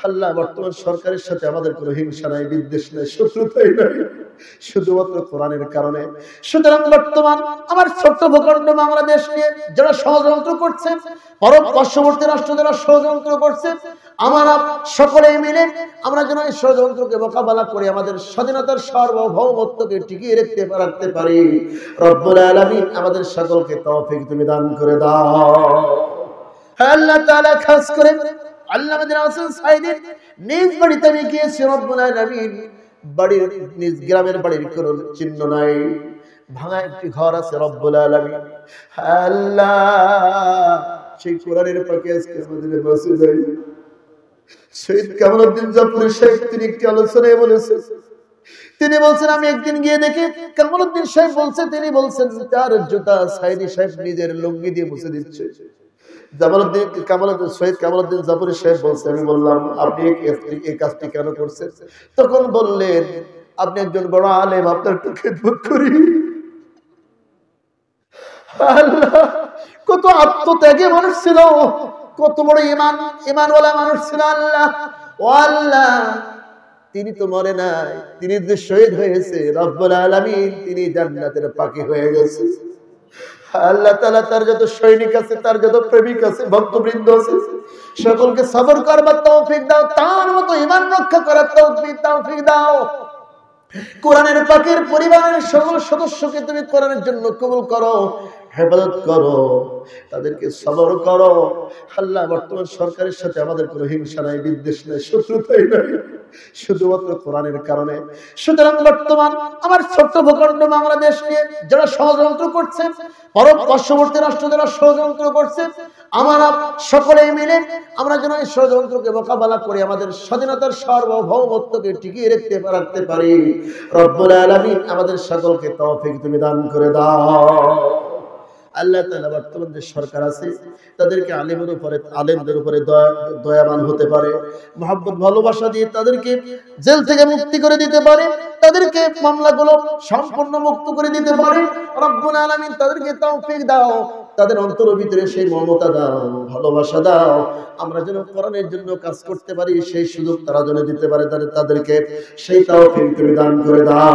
আল্লাহ বর্তমান সরকারের সাথে আমাদের কোনো হিংসা নাই, বিদ্বেষ নাই, শত্রুতাই নাই, শুধুমাত্র কোরআনের কারণে। সুতরাং বর্তমান আমার ছোট্ট ভূখণ্ড বাংলাদেশ নিয়ে যারা ষড়যন্ত্র করছে, পার্শ্ববর্তী রাষ্ট্র যারা ষড়যন্ত্র করছে, আমরা সকলেই মিলে আমরা যেন এই ষড়যন্ত্রকে মোকাবেলা করে আমাদের স্বাধীনতার সার্বভৌমত্বকে টিকিয়ে রাখতে পারি। রব্বুল আলামিন আমাদের সকলকে তৌফিক তুমি দান করে দাও। আল্লাহ তাআলা খাস করে আল্লামা হাসান সাঈদীর নিজ বাড়িতে আমি গিয়েছি। রব্বুল আলামিন বাড়ির নিজ গ্রামের বাড়ির কোনো চিহ্ন নাই, ভাঙা একটি ঘর আছে। রব্বুল আলামিন আল্লাহ সেই কোরআনের পাকে আজকে আমাদের মসজিদে শহীদ কামালউদ্দিন জাফরি সাহেব তিনি একটি আলোচনায় বলেছেন, তিনি বলছেন আমি একদিন গিয়ে দেখি কামালউদ্দিন সাহেব বলছে, তিনি বলছেন তার জুতা সাঈদী সাহেব নিজের লুঙ্গি দিয়ে মুছে দিচ্ছে। শহীদ কামালউদ্দিন জাফরি সাহেব বলছে, আমি বললাম আপনি এই কাজটি কেন করছেন? তখন বললেন আপনি একজন বড় আলেম, আপনার একটু খেদমত করি। আল্লাহ কত আত্মত্যাগী মানুষ ছিল, কত বড় ঈমানওয়ালা মানুষ ছিল। আল্লাহ ও আল্লাহ তিনি তো মরে নাই, তিনি যে শহীদ হয়েছে রব্বুল আলামিন তিনি জান্নাতের পাখি হয়ে গেছে। আল্লাহ তাআলা তার যত সৈনিক আছে, তার যত প্রেমিক আছে, ভক্তবৃন্দ আছে, সকলকে সবর করবার তৌফিক দাও, তার মতো ঈমান রক্ষা করার তৌফিক দাও। কোরআনের পাকের পরিবারের সকল সদস্যকে তুমি কোরআনের জন্য কবুল করো, হেফাজত করো, তাদেরকে সবর করো। আল্লাহ বর্তমান সরকারের সাথে আমাদের কোনো হিংসা নাই, বিদ্বেষ নাই, শত্রুতাই নাই, শুধুমাত্র কোরআনের কারণে। সুতরাং বর্তমান আমার ছোট্ট ভূখণ্ড বাংলাদেশ নিয়ে যারা ষড়যন্ত্র করছে, পার্শ্ববর্তী রাষ্ট্র যারা ষড়যন্ত্র করছে, আমরা সকলেই মিলে আমরা যেন এই ষড়যন্ত্রকে মোকাবেলা করে আমাদের স্বাধীনতার সার্বভৌমত্বকে টিকিয়ে রাখতে পারি। রব্বুল আলামিন আমাদের সকলকে তৌফিক তুমি দান করে দাও। আল্লাহ তাআলা বর্তমান যে সরকার আছে তাদেরকে আলেমদের উপরে দয়াবান হতে পারে, মহব্বত ভালোবাসা দিয়ে তাদেরকে জেল থেকে মুক্তি করে দিতে পারে, তাদেরকে মামলাগুলো সম্পূর্ণ মুক্ত করে দিতে পারে। রব্বুল আলামিন তাদেরকে তৌফিক দাও, তাদের অন্তরের ভিতরে সেই মমতা দাও, ভালোবাসা দাও, আমরা যেন কোরআনের জন্য কাজ করতে পারি সেই সুযোগ তারা যেন দিতে পারে, তাদেরকে সেই তৌফিক তুমি দান করে দাও।